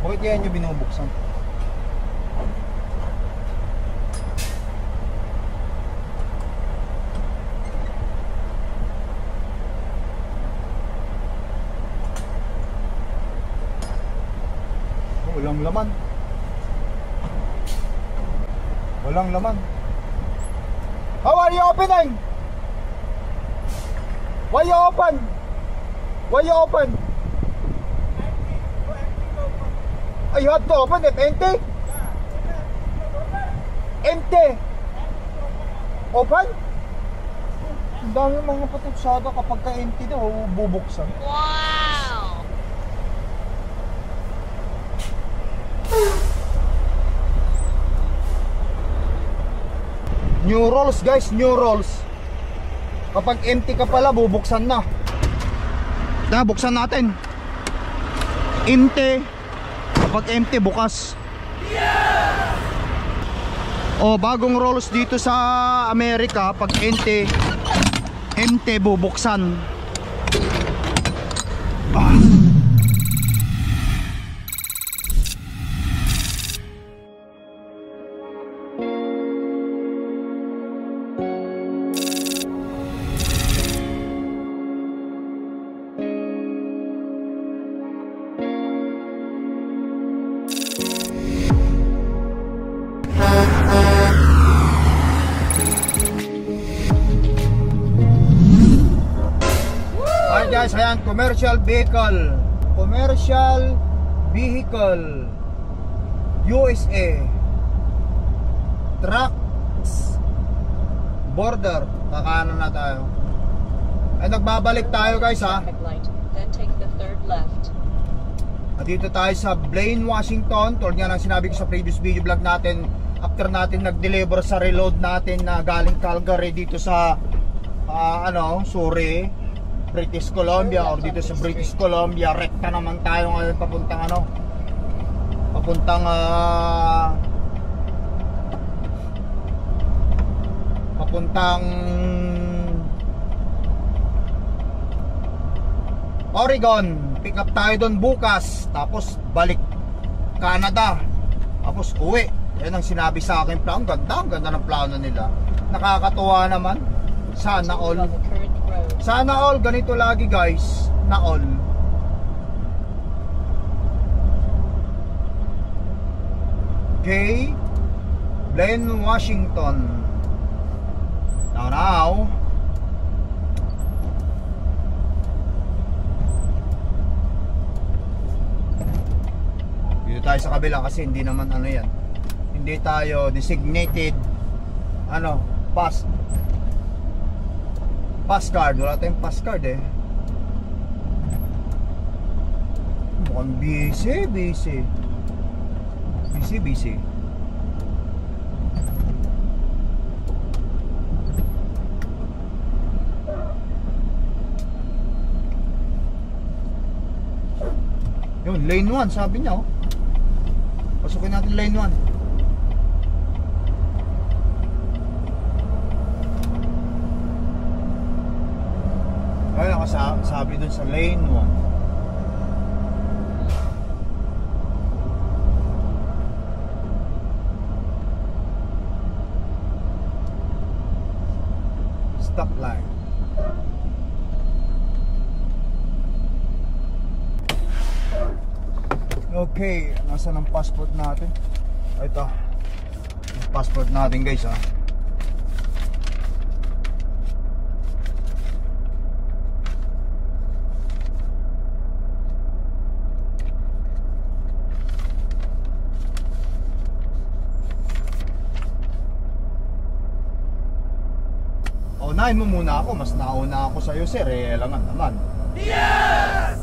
Bakit kaya nyo binubuksan? Walang laman. Walang laman. How are you opening? Why you open? Why you open? Oh, you have to open it empty? Empty. Open? Ang dami mga patutsada kapag ka-empty daw, bubuksan. Wow! New rolls guys, new rolls. Kapag empty ka pala, bubuksan na. Buksan natin. Empty. Kapag empty, bukas. O, bagong rolls dito sa Amerika. Pag empty, bubuksan. Guys, ayan, commercial vehicle USA trucks border, kakanan na tayo. Ay, nagbabalik tayo guys ha. Then take the third left. Dito tayo sa Blaine, Washington. Tulad nga ng sinabi ko sa previous video vlog natin, after natin nag-deliver sa reload natin na galing Calgary dito sa Surrey, British Columbia, or dito sa British Columbia, rekta naman tayo ngayon papuntang Oregon. Pick up tayo doon bukas, tapos balik Canada, tapos uwi. Yan ang sinabi sa akin. Ang ganda ng plano nila. Nakakatuwa naman. Sana all ganito lagi guys, na all. Okay, Blaine, Washington. Now dito tayo sa kabila kasi hindi naman yan. Hindi tayo designated pass card, wala tayong pass card eh. Mukhang busy. Yun, lane 1 sabi niya oh. Pasukin natin lane 1. Ay, nakasabi dun sa lane 1. Stop line. Okay, nasa ng passport natin? Ito, yung passport natin guys ha. Unahin mo muna ako, mas nauna ako sa'yo sir eh, alangan naman. Yes!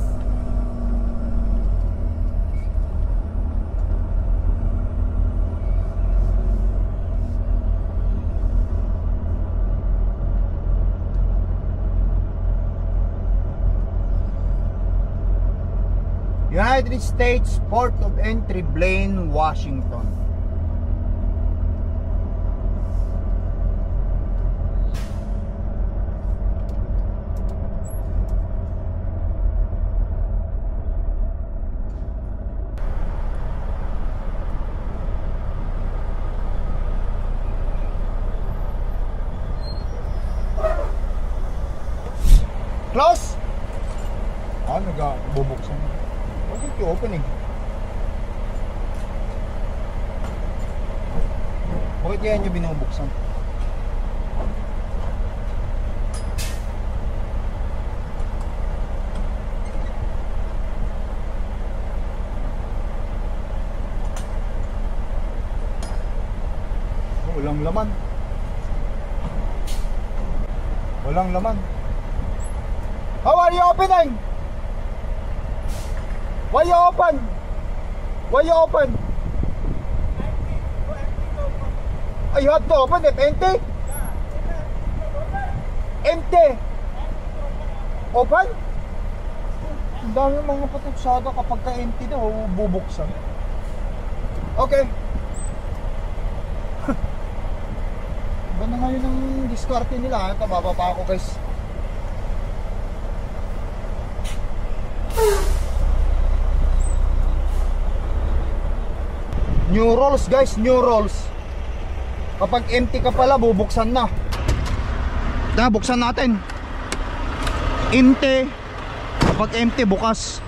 United States Port of Entry, Blaine, Washington. Close! Nagbubuksan. Why didn't you open it? Bakit kaya nyo binubuksan? Walang laman. Walang laman. How are you opening? Why you open? Why you open? You have to open it. Empty? Empty. Open? Ang dami mga patutsada kapag ka-empty daw, bubuksan. Okay. Iba na ngayon ang diskarte nila. Kababa pa ako guys. New rolls guys, new rolls. Kapag empty ka pala, bubuksan na. Buksan natin. Empty. Kapag empty, bukas.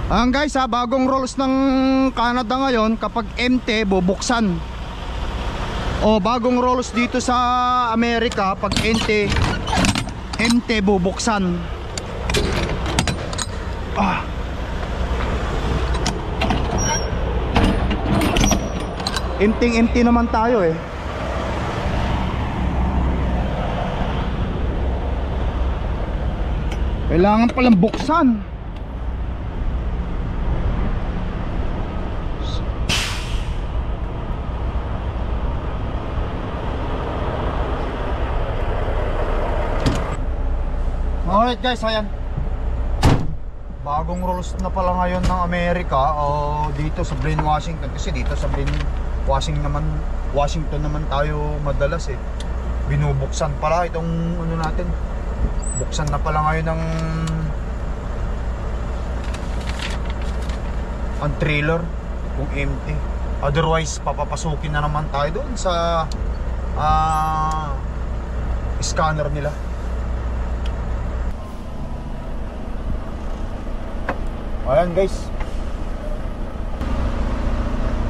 Guys bagong rules ng Canada ngayon, kapag empty, bubuksan. O bagong rules dito sa Amerika, pag empty, bubuksan. Empty naman tayo eh. Kailangan palang buksan. Alright guys, ayan. Bagong rules na pala ngayon ng Amerika dito sa Blaine, Washington. Kasi dito sa Blaine, Washington naman tayo madalas eh. Binubuksan pala itong ano natin. Buksan na pala ngayon ng ang trailer kung empty. Otherwise papapasukin na naman tayo doon sa scanner nila. Ayan guys.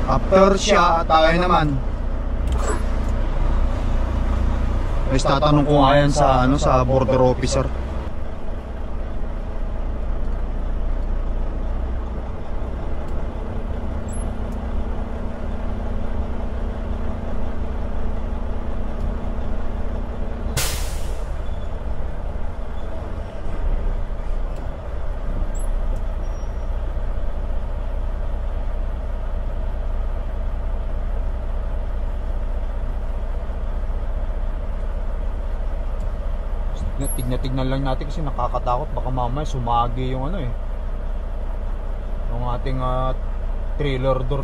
After siya, tayo naman. Guys, tatanong ko nga yan sa sa border officer. Tignan lang natin kasi nakakatakot, baka mamaya sumagi yung ano eh, yung ating trailer door.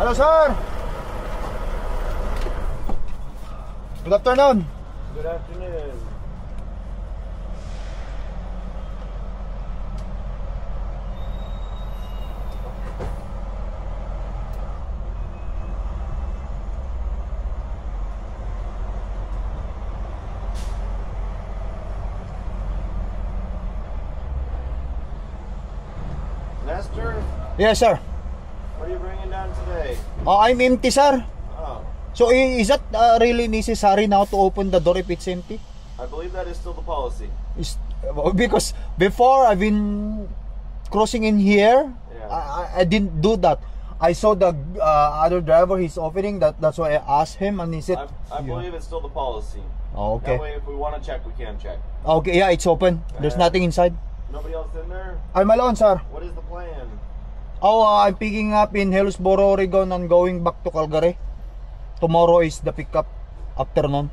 Hello sir. Good afternoon. Good afternoon. Lester, Yes sir. what are you bringing down today? I'm empty sir. Oh, So is that really necessary now to open the door if it's empty? I believe that is still the policy. Because before I've been crossing in here, Yeah. I didn't do that. I saw the other driver, he's offering that. That's why I asked him, and he said, I believe it's still the policy. Oh, okay. That way, if we want to check, we can check. Okay, yeah, it's open. There's nothing inside. Nobody else in there? I'm alone, sir. What is the plan? Oh, I'm picking up in Hillsboro, Oregon, and going back to Calgary. Tomorrow is the pickup afternoon.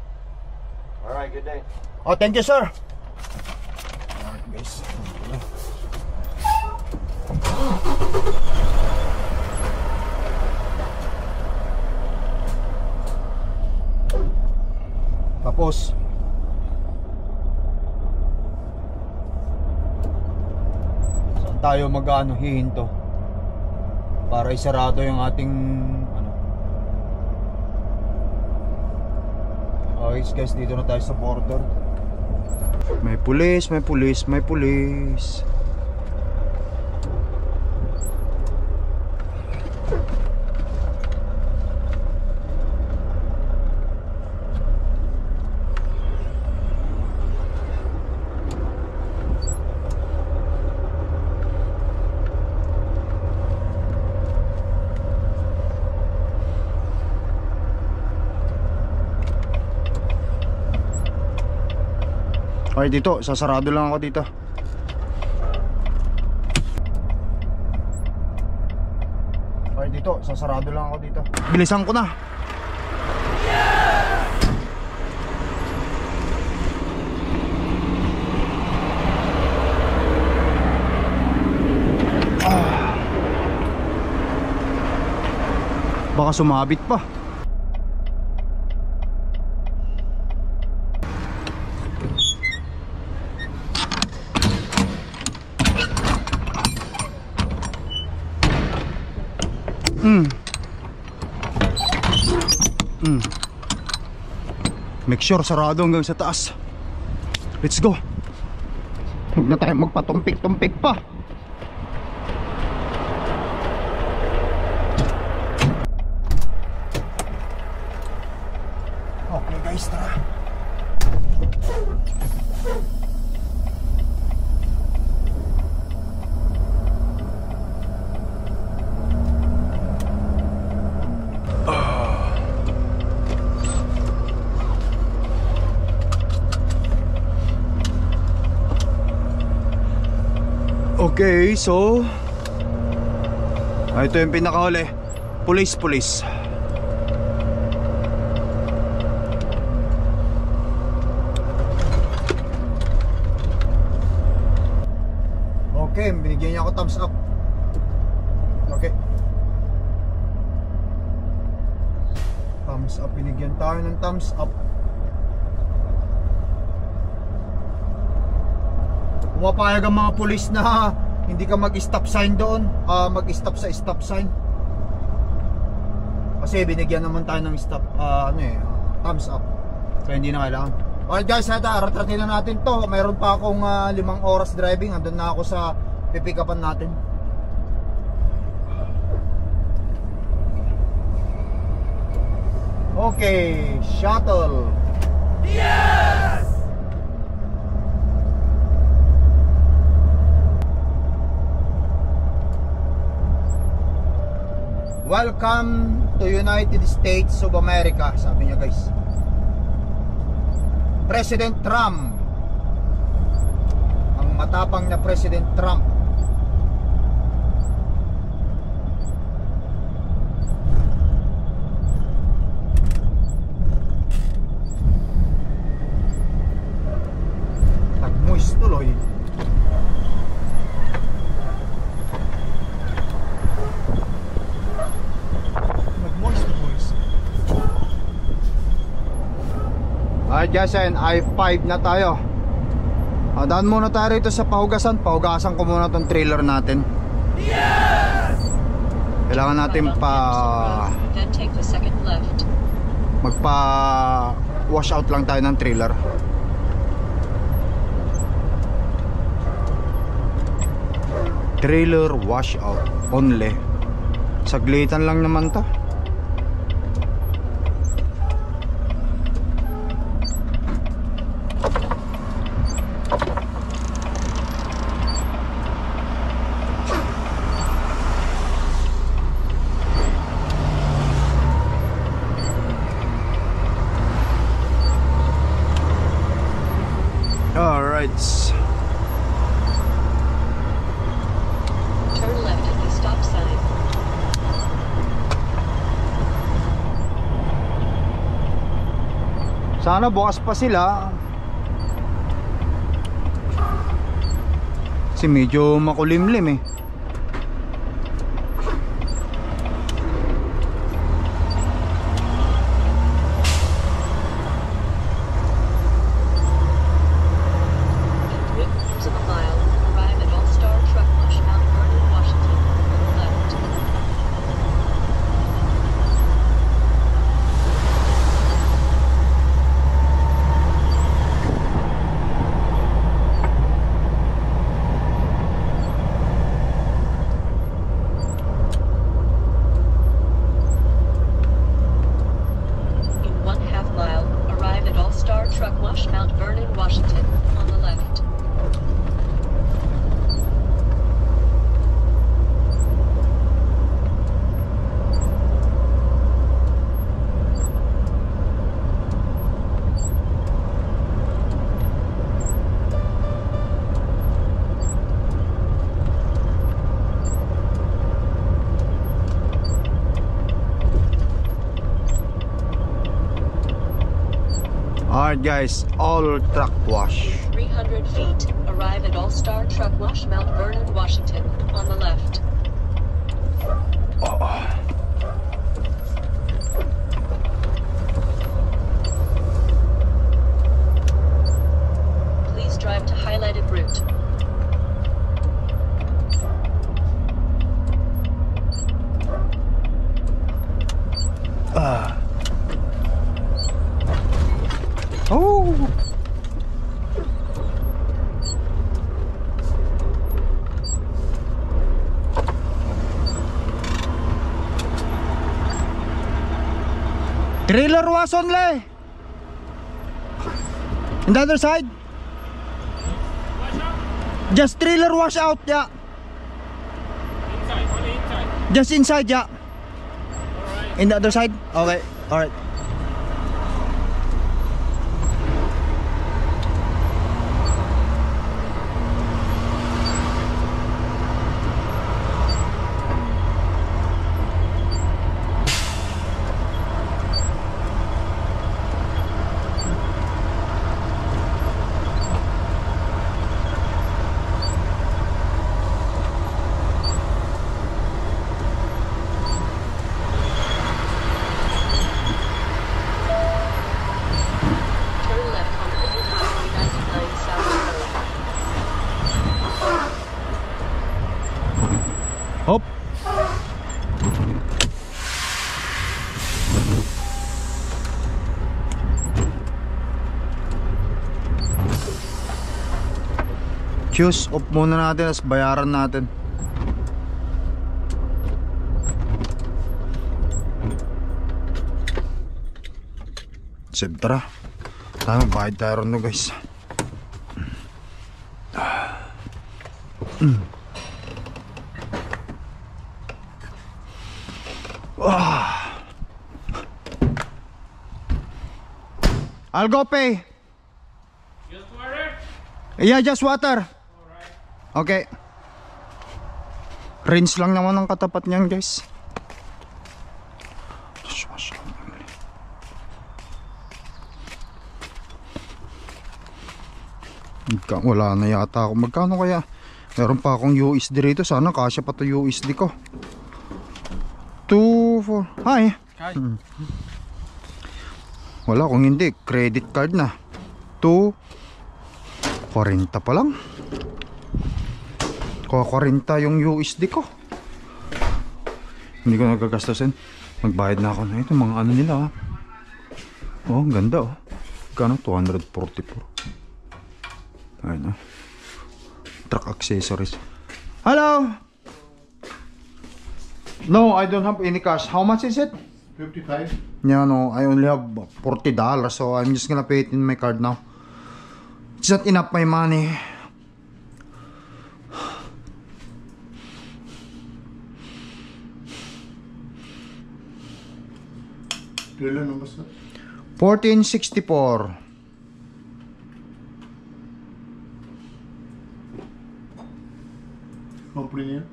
All right, good day. Oh, thank you, sir. Alright, guys. Tapos saan tayo mag-ano hihinto para isarado yung ating ano. Okay guys, dito na tayo sa border. May pulis, may pulis, may pulis. Okay, dito, sasarado lang ako dito. Okay, dito, sasarado lang ako dito. Bilisan ko na. Baka sumabit pa. Make sure sarado hanggang sa taas. Let's go. Huwag na tayo magpatumpik-tumpik pa. Okay guys, tara. Okay, so ito yung pinakahuli. Police. Okay, binigyan niya ako thumbs up. Okay. Thumbs up, binigyan tayo ng thumbs up. Pumapayag ang mga pulis na hindi ka mag-stop sign doon, mag-stop sa stop sign. Kasi binigyan naman tayo ng stop, thumbs up. Kaya hindi na kailangan. Okay guys, ratratin na natin to. Mayroon pa akong 5 oras driving. Andun na ako sa pipikapan natin. Okay, shuttle. Yes! Welcome to United States of America, sabi niya guys. President Trump. Ang matapang na President Trump. Nagmoist tuloy. Alright guys, and I-5 na tayo. Daan muna tayo rito sa pahugasan. Pahugasan ko muna tong trailer natin. Yes! Kailangan natin Then take the second left. wash out lang tayo ng trailer. Trailer wash out only. Saglitan lang naman to. Sana bukas pa sila. Kasi medyo makulimlim eh. In 3 quarters of a mile, arrive at All-Star Truck Wash, Mount Vernon, Washington. On the left. In 1/2 mile, arrive at All-Star Truck Wash, Mount Vernon, Washington. On the left. Alright guys, all truck wash. 300 feet, arrive at All-Star Truck Wash, Mount Vernon, Washington. On the left. Please drive to highlighted route. Oh! Trailer was only. On the other side. Just trailer wash out, yeah. Inside, only inside. Just inside, yeah. Alright. In the other side? Okay, alright. Turn left on Old Highway 99 South Road. Hop. Choose off muna natin, as bayaran natin. Siyempre, tayo magbayad tayo ron no guys. I'll go pay. Just water? Yeah, just water. Okay. Rinse lang naman ang katapat niyan guys. Wala na yata ako. Magkano kaya? Meron pa akong USD rito. Sana kasya pa to USD ko. 2, 4. Hi. Hi. Wala kung hindi. Credit card na. 2, 40 pa lang. 40 yung USD ko. Hindi ko nagagastusin. Magbayad na ako na ito. Mga ano nila. Oh, ang ganda oh. Kano? 244. Ayun oh. Truck accessories. Hello. No, I don't have any cash. How much is it? 55. Yeah, no, I only have $40, so I'm just gonna pay it in my card now. It's not enough my money. Trailer number, sir? 1464. Company name?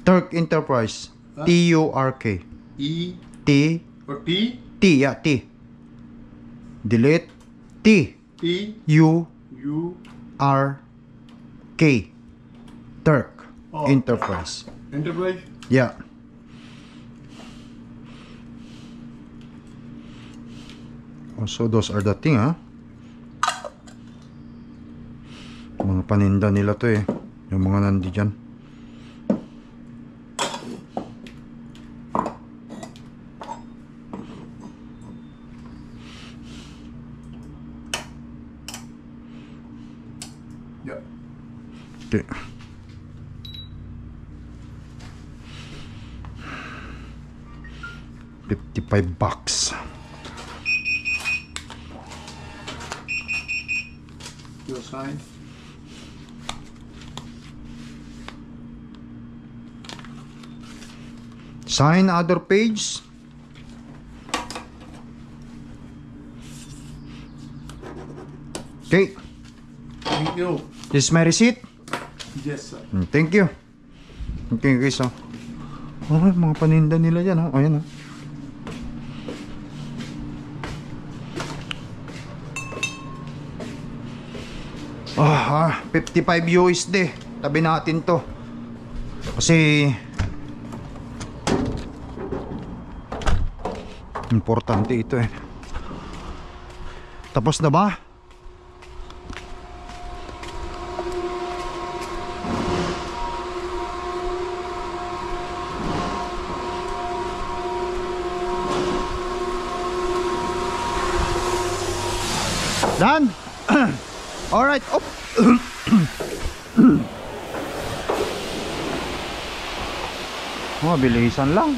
Turk Enterprise. Huh? T-U-R-K. E T. or T? T, yeah, T. Delete. T-U-R-K. Turk. Oh. Enterprise. Enterprise? Yeah. Oh, so those are the thing, ha? Mga paninda nila to eh. Yung mga nandi dyan. Yeah. Okay. $55. Your sign? Sign other page. Okay. Thank you. This is my receipt. Yes, sir. Thank you. Okay guys, oh. Oh, mga paninda nila dyan, oh. Ayan, oh. Ah, 55 USD. Tabi natin to. Kasi importante ito eh. Tapos na ba? Done. All right. Oh. Oh, bilisan lang.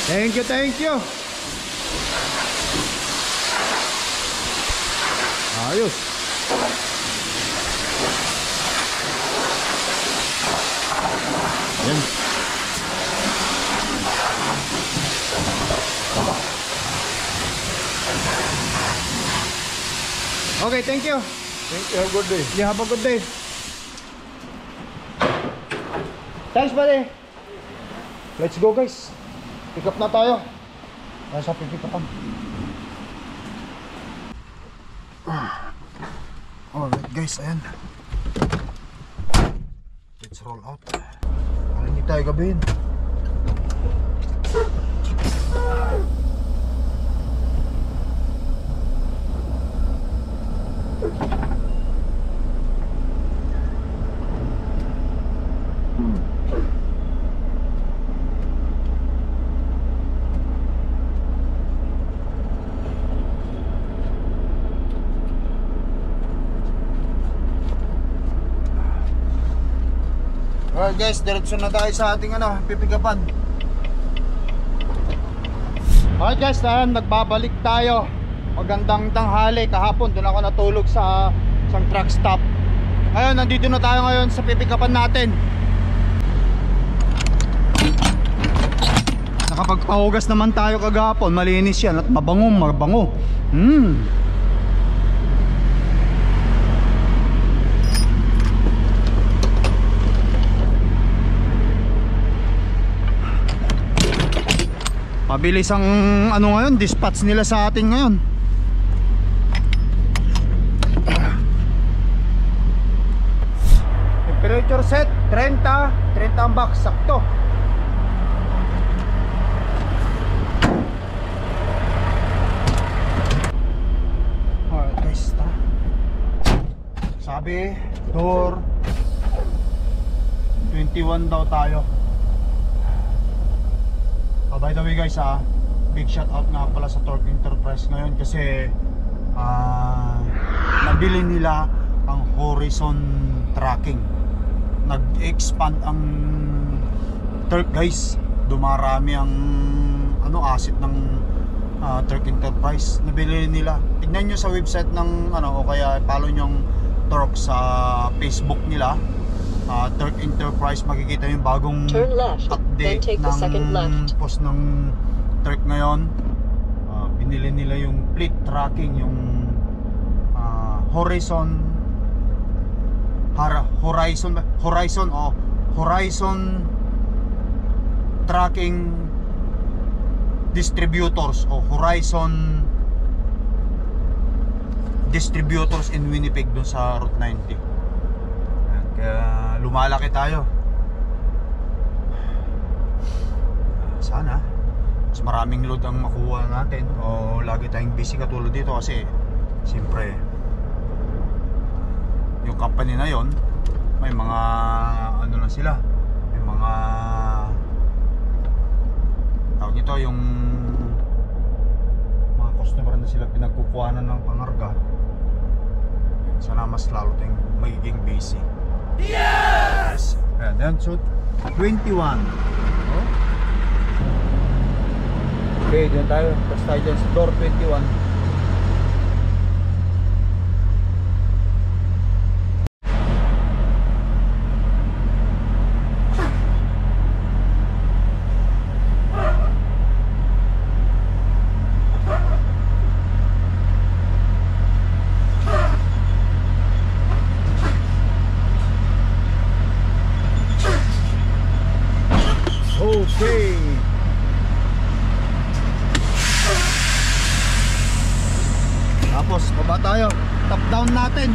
Thank you, thank you. Ayos. Yan. Okay, thank you. Thank you. Have a good day. You have a good day. Thanks, buddy. Let's go, guys. Pick up na tayo. Nasa pick up. Alright, guys, ayan. Let's roll out. Para hindi tayo gabihin. Alright guys, diretso na tayo sa ating pipigapan. Alright guys, nagbabalik tayo. Magandang tanghali. Kahapon doon ako natulog sa isang truck stop. Ngayon, nandito na tayo ngayon sa pipigapan natin. Nakapagpahugas naman tayo kagapon. Malinis yan at mabango. Mabilis ang ngayon, dispatch nila sa atin ngayon. Temperature set 30 ang box, sakto. Alright guys, sabi door 21 daw tayo. By the way guys, big shout out nga pala sa Torque Enterprise ngayon kasi nabili nila ang Horizon Tracking. Nag-expand ang Torque guys. Dumarami ang asset ng Torque Enterprise. Nabili nila. Tignan nyo sa website ng o kaya follow nyo ang Torque sa Facebook nila. Torque Enterprise, makikita yung bagong Turn left, then update take the second ng left. post ng Torque ngayon. Binili nila yung fleet tracking, yung Horizon Horizon Trucking Distributors o Horizon Distributors in Winnipeg dun sa Route 90. Kaya lumalaki tayo. Sana mas maraming load ang makuha natin o lagi tayong busy katulad dito kasi siyempre yung company na yon may mga ano na sila, may mga tawag nito yung mga customer na sila pinagkukuhanan ng pangarga. Sana mas lalo tayong magiging busy. Yes! Ayan, so 21. Oh. Okay, dyan tayo. Tapos tayo dyan sa door 21. Okay. Tapos baba tayo. Top down natin.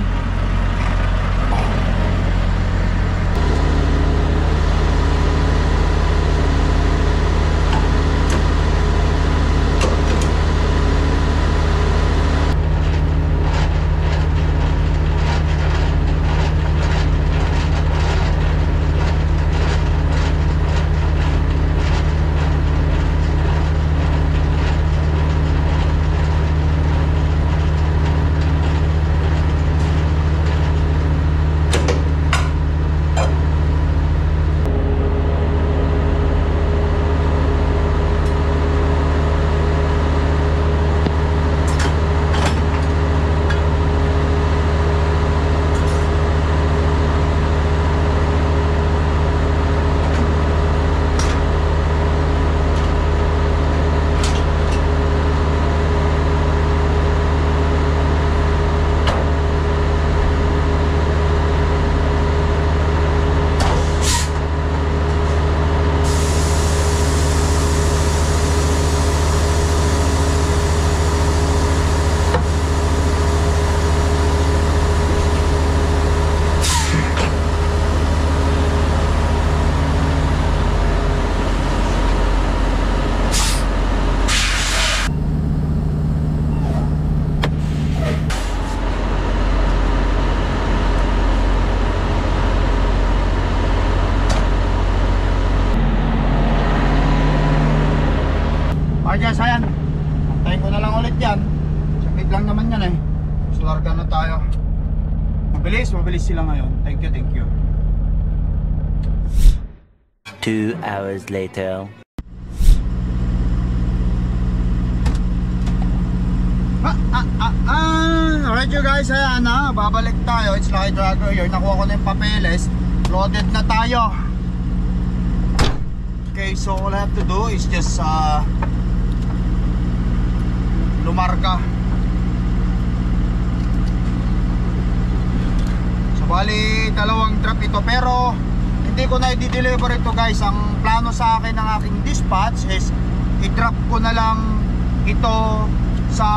Guys, ayan. Antayin ko na lang ulit yan. Sakit lang naman yan eh. So larga na tayo. Mabilis sila ngayon. Thank you. 2 hours later. Alright you guys, ayan na. Babalik tayo. It's like Dragger here. Nakuha ko na yung papeles. Loaded na tayo. Okay, so all I have to do is just lumarga. So bali dalawang drop ito, pero hindi ko na i-deliver ito guys. Ang plano sa akin ng aking dispatch is i-drop ko na lang ito sa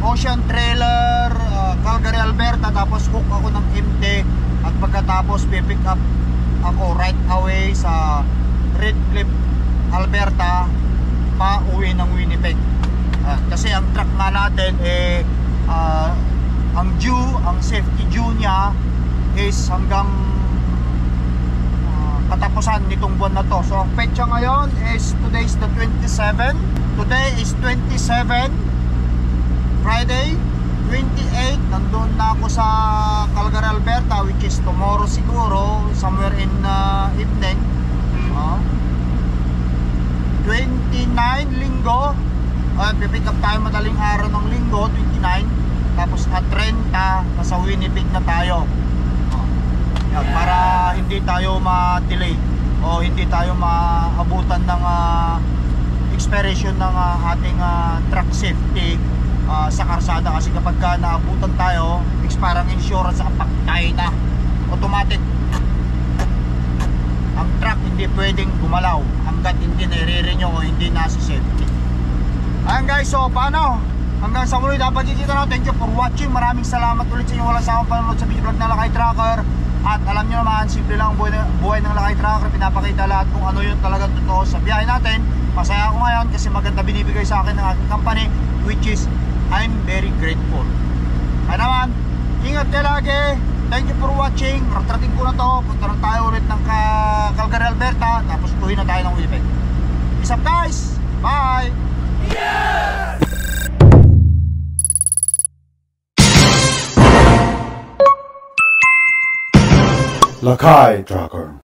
Ocean Trailer, Calgary, Alberta. Tapos hook ako ng MT at pagkatapos pipick up ako right away sa Red Cliff, Alberta, pa uwi ng Winnipeg. Kasi ang truck nga natin ang safety due niya is hanggang katapusan nitong buwan na to. So ang petsa ngayon is today is the 27. Today is 27. Friday 28. Nandun na ako sa Calgary, Alberta, which is tomorrow siguro, somewhere in evening. 29 linggo, pipick up tayo madaling araw ng linggo, 29. Tapos at 30 nasa Winnipeg na tayo. Yan, para hindi tayo ma-delay o hindi tayo maabutan ng expiration ng ating truck safety sa karsada, kasi kapag ka naabutan tayo, expire ang insurance, patay na automatic. Ang truck hindi pwedeng gumalaw hanggat hindi nire-renew o hindi nasa safety. Ayan guys, so paano? Hanggang sa muli, dapat dito na. Thank you for watching. Maraming salamat ulit sa inyo walang sawang panonood sa video vlog ng Lakay Trucker. At alam nyo naman, simple lang ang buhay ng Lakay Trucker. Pinapakita lahat kung ano yung talagang totoo sa biyahe natin. Masaya ako ngayon kasi maganda binibigay sa akin ng aking company, which is I'm very grateful. Kaya naman, ingat kayo lagi. Thank you for watching. Ratrating ko na to. Punta na tayo ulit ng Calgary, Alberta. Tapos tuhin na tayo ng Winnipeg. Peace up guys. Bye. Lakay Trucker.